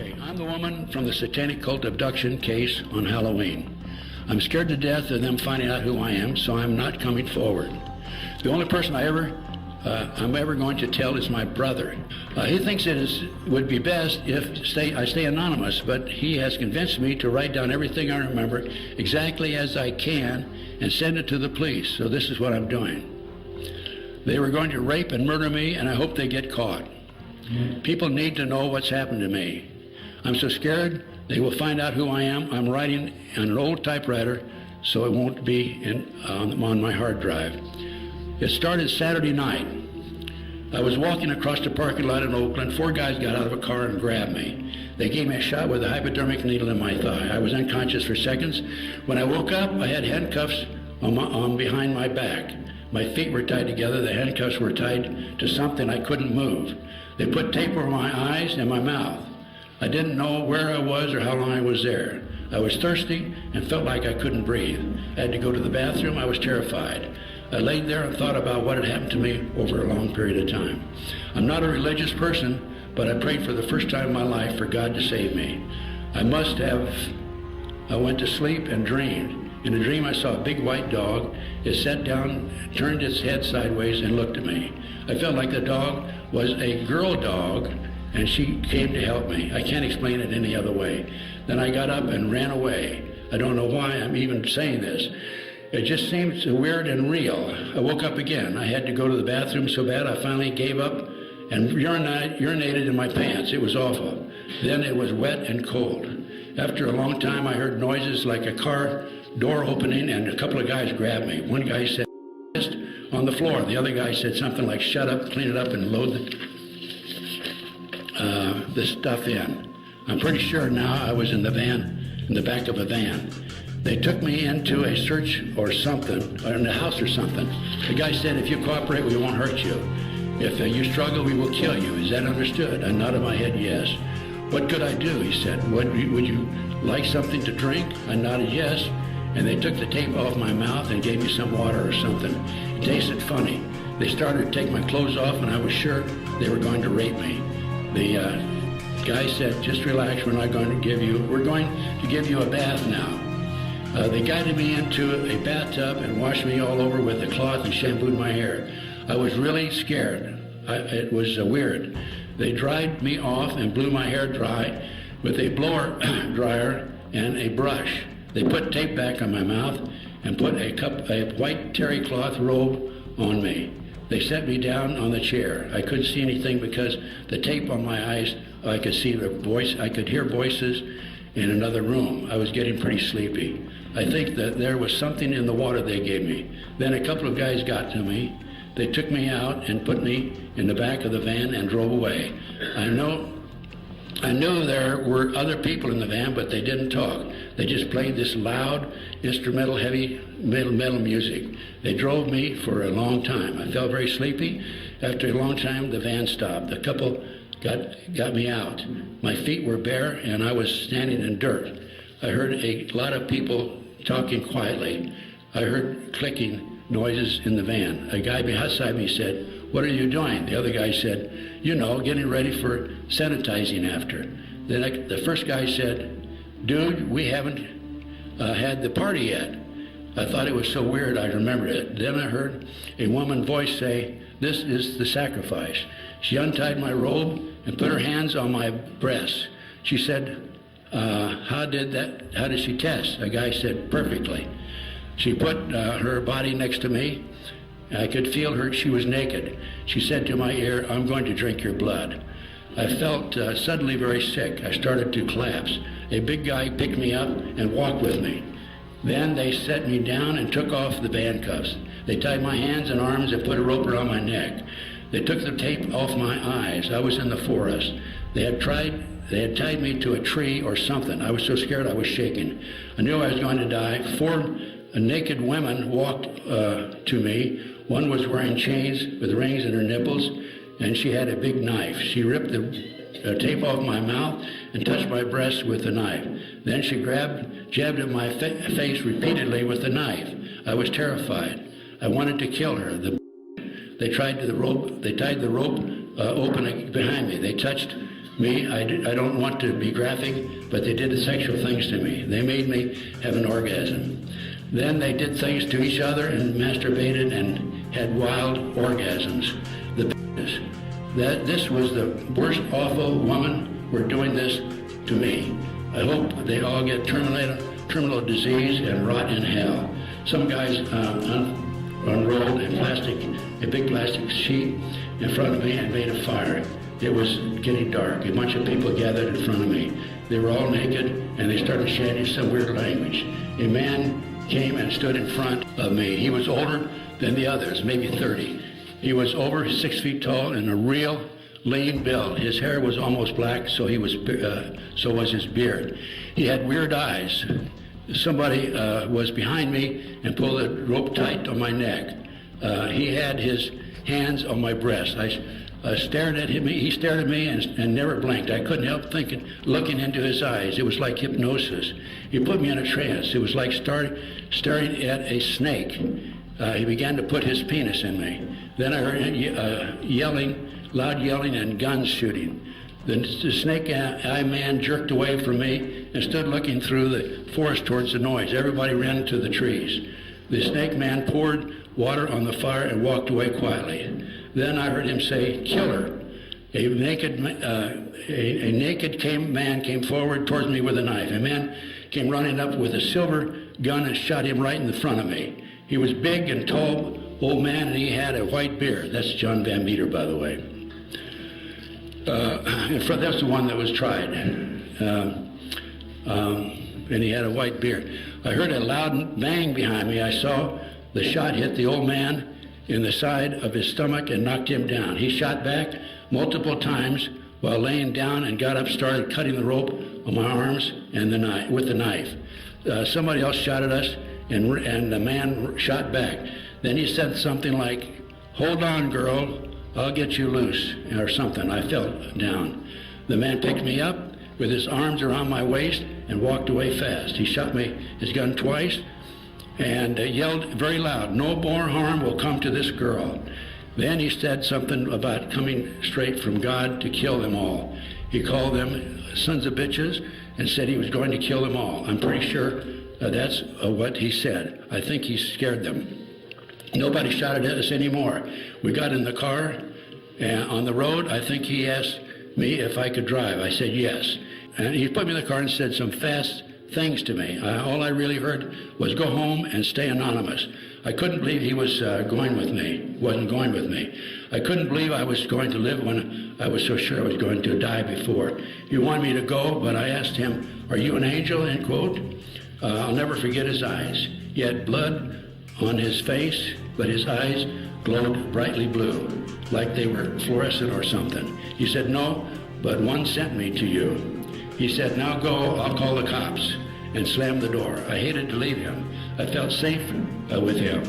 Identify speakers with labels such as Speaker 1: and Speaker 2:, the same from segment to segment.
Speaker 1: Okay, I'm the woman from the satanic cult abduction case on Halloween. I'm scared to death of them finding out who I am, so I'm not coming forward. The only person I'm ever going to tell is my brother. He thinks would be best if I stay anonymous, but he has convinced me to write down everything I remember exactly as I can and send it to the police. So this is what I'm doing. They were going to rape and murder me, and I hope they get caught. People need to know what's happened to me. I'm so scared they will find out who I am. I'm writing on an old typewriter, so it won't be on my hard drive. It started Saturday night. I was walking across the parking lot in Oakland. 4 guys got out of a car and grabbed me. They gave me a shot with a hypodermic needle in my thigh. I was unconscious for seconds. When I woke up, I had handcuffs on behind my back. My feet were tied together. The handcuffs were tied to something I couldn't move. They put tape over my eyes and my mouth. I didn't know where I was or how long I was there. I was thirsty and felt like I couldn't breathe. I had to go to the bathroom. I was terrified. I laid there and thought about what had happened to me over a long period of time. I'm not a religious person, but I prayed for the first time in my life for God to save me. I went to sleep and dreamed. In a dream, I saw a big white dog. It sat down, turned its head sideways, and looked at me. I felt like the dog was a girl dog, and she came to help me. I can't explain it any other way. Then I got up and ran away. I don't know why I'm even saying this. It just seems weird and real. I woke up again. I had to go to the bathroom so bad I finally gave up and urinated in my pants. It was awful. Then it was wet and cold. After a long time, I heard noises like a car door opening, and a couple of guys grabbed me. One guy said, on the floor. The other guy said something like, shut up, clean it up, and load the stuff in. I'm pretty sure now I was in the van, in the back of a van. They took me into a search or something, or in the house or something. The guy said, if you cooperate, we won't hurt you. If you struggle, we will kill you. Is that understood? I nodded my head, yes. What could I do? He said, would you like something to drink? I nodded yes. And they took the tape off my mouth and gave me some water or something. It tasted funny. They started to take my clothes off, and I was sure they were going to rape me. The guy said, just relax, we're going to give you a bath now. They guided me into a bathtub and washed me all over with a cloth and shampooed my hair. I was really scared. It was weird. They dried me off and blew my hair dry with a blower dryer and a brush. They put tape back on my mouth and put a white terry cloth robe on me. They set me down on the chair. I couldn't see anything because the tape on my eyes, I could see I could hear voices in another room. I was getting pretty sleepy. I think that there was something in the water they gave me. Then a couple of guys got to me. They took me out and put me in the back of the van and drove away. I knew there were other people in the van, but they didn't talk. They just played this loud, instrumental, heavy metal music. They drove me for a long time. I felt very sleepy. After a long time, the van stopped. The couple got me out. My feet were bare, and I was standing in dirt. I heard a lot of people talking quietly. I heard clicking noises in the van. A guy beside me said, what are you doing? The other guy said, getting ready for sanitizing after. Then the first guy said, dude, we haven't had the party yet. I thought it was so weird I remembered it. Then I heard a woman's voice say, this is the sacrifice. She untied my robe and put her hands on my breasts. She said, how did she test? A guy said, perfectly. She put her body next to me. I could feel her, she was naked. She said to my ear, I'm going to drink your blood. I felt suddenly very sick. I started to collapse. A big guy picked me up and walked with me. Then they set me down and took off the handcuffs. They tied my hands and arms and put a rope around my neck. They took the tape off my eyes. I was in the forest. They had tied me to a tree or something. I was so scared I was shaking. I knew I was going to die. 4 naked women walked to me. One was wearing chains with rings in her nipples, and she had a big knife. She ripped the tape off my mouth and touched my breast with the knife. Then she jabbed at my face repeatedly with the knife. I was terrified. I wanted to kill her. They tied the rope open behind me. They touched me. I don't want to be graphic, but they did sexual things to me. They made me have an orgasm. Then they did things to each other and masturbated and had wild orgasms. This was the worst awful woman were doing this to me. I hope they all get terminal disease and rot in hell. Some guys unrolled a big plastic sheet in front of me and made a fire. It was getting dark. A bunch of people gathered in front of me. They were all naked and they started chanting some weird language. A man came and stood in front of me. He was older than the others, maybe 30. He was over 6 feet tall and a real lean build. His hair was almost black, so was his beard. He had weird eyes. Somebody was behind me and pulled the rope tight on my neck. He had his hands on my breast. I stared at him. He stared at me and never blinked. I couldn't help looking into his eyes. It was like hypnosis. He put me in a trance. It was like staring at a snake. He began to put his penis in me. Then I heard loud yelling and guns shooting. The snake-eyed man jerked away from me and stood looking through the forest towards the noise. Everybody ran to the trees. The snake man poured water on the fire and walked away quietly. Then I heard him say, "Kill her." A naked man came forward towards me with a knife. A man came running up with a silver gun and shot him right in the front of me. He was big and tall, old man, and he had a white beard. That's John Van Meter, by the way. That's the one that was tried. And he had a white beard. I heard a loud bang behind me. I saw the shot hit the old man in the side of his stomach and knocked him down. He shot back multiple times while laying down and got up, started cutting the rope on my arms and with the knife. Somebody else shot at us, and the man shot back. Then he said something like, "Hold on, girl, I'll get you loose," or something. I fell down. The man picked me up with his arms around my waist and walked away fast. He shot me his gun twice and yelled very loud, "No more harm will come to this girl." Then he said something about coming straight from God to kill them all. He called them sons of bitches and said he was going to kill them all. I'm pretty sure that's what he said. I think he scared them. Nobody shot at us anymore. We got in the car and on the road. I think he asked me if I could drive. I said yes. And he put me in the car and said some fast things to me. All I really heard was go home and stay anonymous. I couldn't believe he was wasn't going with me. I couldn't believe I was going to live when I was so sure I was going to die before. He wanted me to go, but I asked him, "Are you an angel?" end quote. I'll never forget his eyes. He had blood on his face, but his eyes glowed brightly blue, like they were fluorescent or something. He said, "No, but one sent me to you." He said, "Now go, I'll call the cops," and slammed the door. I hated to leave him. I felt safe with him.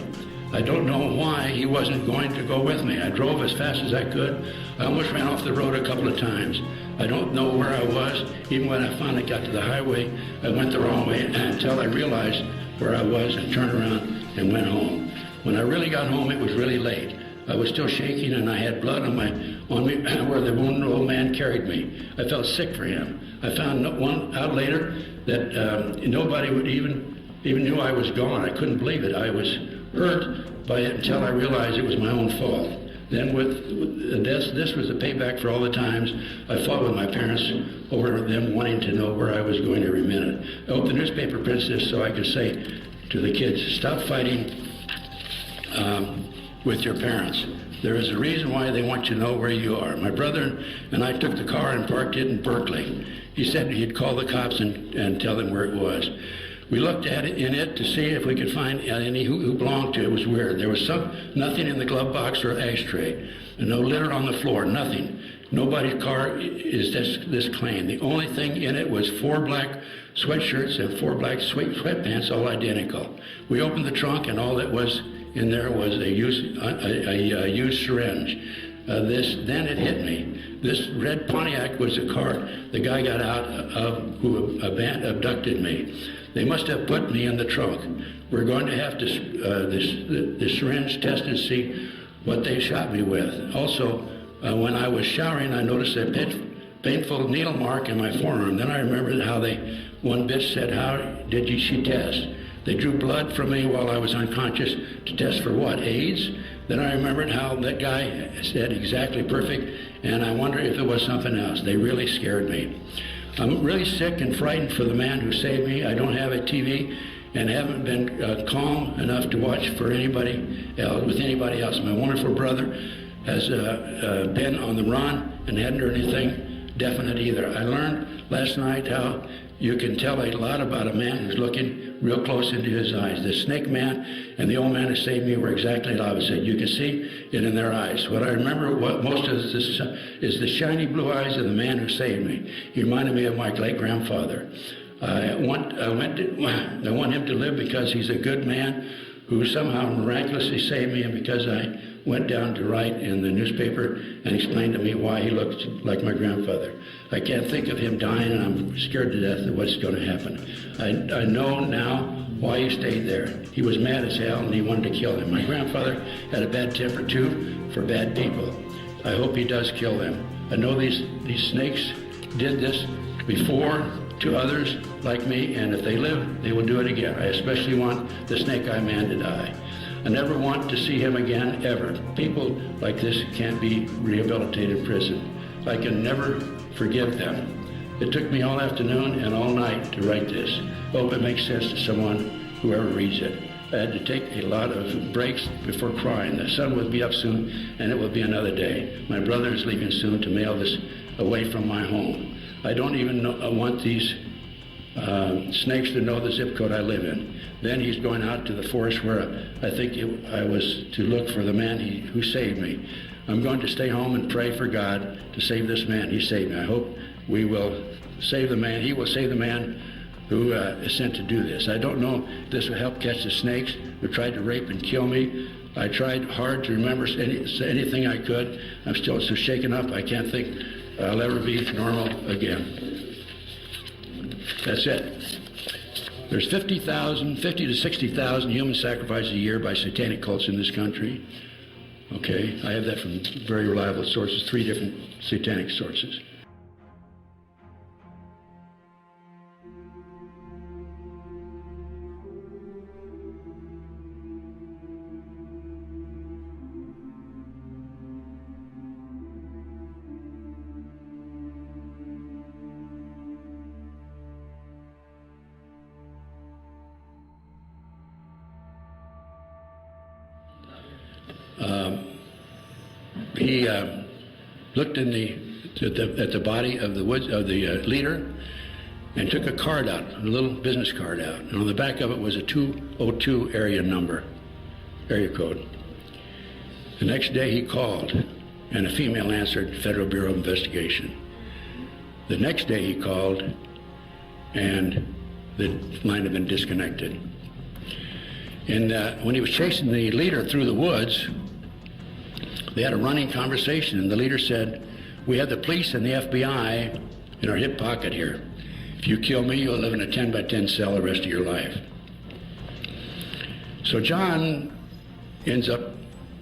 Speaker 1: I don't know why he wasn't going to go with me. I drove as fast as I could. I almost ran off the road a couple of times. I don't know where I was. Even when I finally got to the highway, I went the wrong way until I realized where I was and turned around and went home. When I really got home, it was really late. I was still shaking and I had blood on me where the wounded old man carried me. I felt sick for him. I found out later that nobody would even knew I was gone. I couldn't believe it. I was hurt by it until I realized it was my own fault. Then this was the payback for all the times I fought with my parents over them wanting to know where I was going every minute. I hope the newspaper prints this so I could say to the kids, stop fighting with your parents. There is a reason why they want you to know where you are. My brother and I took the car and parked it in Berkeley. He said he'd call the cops and tell them where it was. We looked at it to see if we could find any who belonged to it. It was weird. There was nothing in the glove box or ashtray. No litter on the floor, nothing. Nobody's car is this clean. The only thing in it was 4 black sweatshirts and 4 black sweatpants, all identical. We opened the trunk and all that was in there was a used syringe. Then it hit me. This red Pontiac was the car the guy got out of who abducted me. They must have put me in the trunk. We're going to have to the syringe test and see what they shot me with. Also, when I was showering, I noticed a painful needle mark in my forearm. Then I remembered how one bitch said, how did she test? They drew blood from me while I was unconscious to test for what, AIDS? Then I remembered how that guy said exactly perfect, and I wonder if it was something else. They really scared me. I'm really sick and frightened for the man who saved me. I don't have a TV and haven't been calm enough to watch for anybody else, with anybody else. My wonderful brother has been on the run and hadn't heard anything definite either. I learned last night how you can tell a lot about a man who's looking real close into his eyes. The snake man and the old man who saved me were exactly opposite. You can see it in their eyes. What I remember most of this is the shiny blue eyes of the man who saved me. He reminded me of my late grandfather. I want him to live because he's a good man who somehow miraculously saved me, and because I went down to write in the newspaper and explained to me why he looked like my grandfather. I can't think of him dying, and I'm scared to death of what's going to happen. I know now why he stayed there. He was mad as hell, and he wanted to kill him. My grandfather had a bad temper, too, for bad people. I hope he does kill them. I know these snakes did this before to others like me, and if they live, they will do it again. I especially want the snake-eye man to die. I never want to see him again, ever. People like this can't be rehabilitated in prison. I can never forgive them. It took me all afternoon and all night to write this. Hope it makes sense to someone, whoever reads it. I had to take a lot of breaks before crying. The sun will be up soon, and it will be another day. My brother is leaving soon to mail this away from my home. I don't even want these snakes to know the zip code I live in. Then he's going out to the forest where I think I was to look for the man who saved me. I'm going to stay home and pray for God to save this man. He saved me. I hope we will save the man. He will save the man who is sent to do this. I don't know if this will help catch the snakes who tried to rape and kill me. I tried hard to remember anything I could. I'm still so shaken up I can't think I'll ever be normal again. That's it. There's 50 to 60,000 human sacrifices a year by satanic cults in this country. Okay, I have that from very reliable sources, 3 different satanic sources. He looked at the body of the leader and took a card out, a little business card out, and on the back of it was a 202 area code. The next day he called, and a female answered, Federal Bureau of Investigation. The next day he called, and the line had been disconnected. And when he was chasing the leader through the woods, they had a running conversation, and the leader said, we have the police and the FBI in our hip pocket here. If you kill me, you'll live in a 10 by 10 cell the rest of your life. So John ends up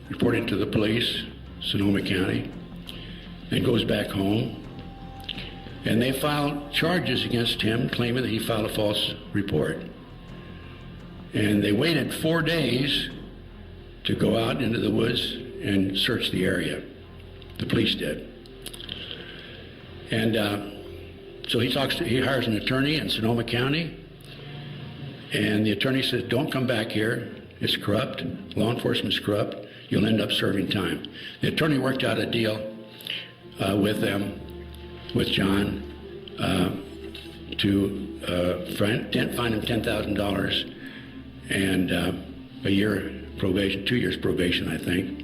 Speaker 1: reporting to the police, Sonoma County, and goes back home. And they filed charges against him, claiming that he filed a false report. And they waited 4 days to go out into the woods and search the area. The police did. And so he hires an attorney in Sonoma County, and the attorney says, don't come back here. It's corrupt. Law enforcement's corrupt. You'll end up serving time. The attorney worked out a deal with John, to find him $10,000 and a year probation, 2 years probation, I think,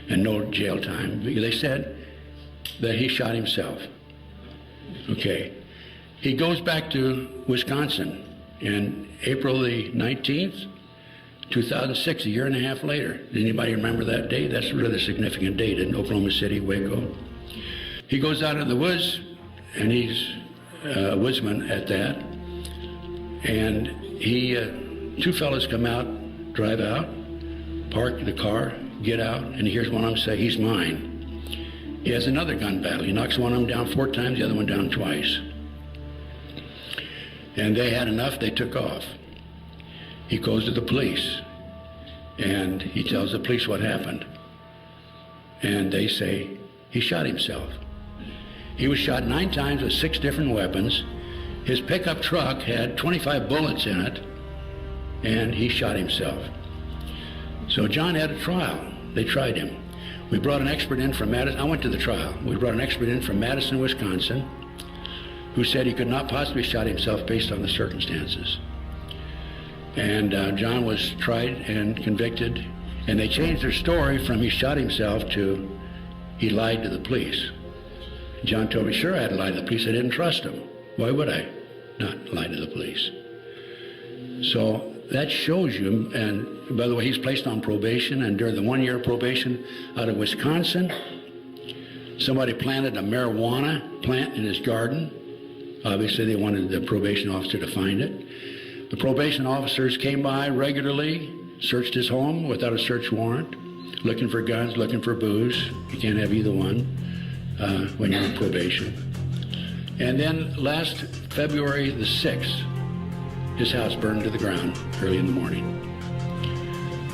Speaker 1: and no jail time. They said that he shot himself. Okay. He goes back to Wisconsin in April the 19th, 2006, a year and a half later. Did anybody remember that date? That's really a significant date in Oklahoma City, Waco. He goes out in the woods, and he's a woodsman at that. And two fellas come out, drive out, park the car, get out, and he hears one of them say, he's mine. He has another gun battle. He knocks one of them down 4 times, the other one down twice. And they had enough, they took off. He goes to the police, and he tells the police what happened. And they say he shot himself. He was shot 9 times with 6 different weapons. His pickup truck had 25 bullets in it, and he shot himself. So John had a trial. They tried him. We brought an expert in from Madison. I went to the trial. We brought an expert in from Madison, Wisconsin, who said he could not possibly shot himself based on the circumstances. And John was tried and convicted, and they changed their story from he shot himself to he lied to the police. John told me, sure, I had to lie to the police. I didn't trust him. Why would I not lie to the police? So that shows you, and by the way, he's placed on probation, and during the 1-year probation out of Wisconsin, somebody planted a marijuana plant in his garden. Obviously, they wanted the probation officer to find it. The probation officers came by regularly, searched his home without a search warrant, looking for guns, looking for booze. You can't have either one when you're on probation. And then last February the 6th, his house burned to the ground early in the morning.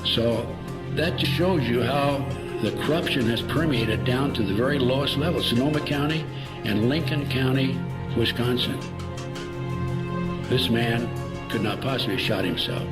Speaker 1: So that just shows you how the corruption has permeated down to the very lowest level, Sonoma County and Lincoln County, Wisconsin. This man could not possibly have shot himself.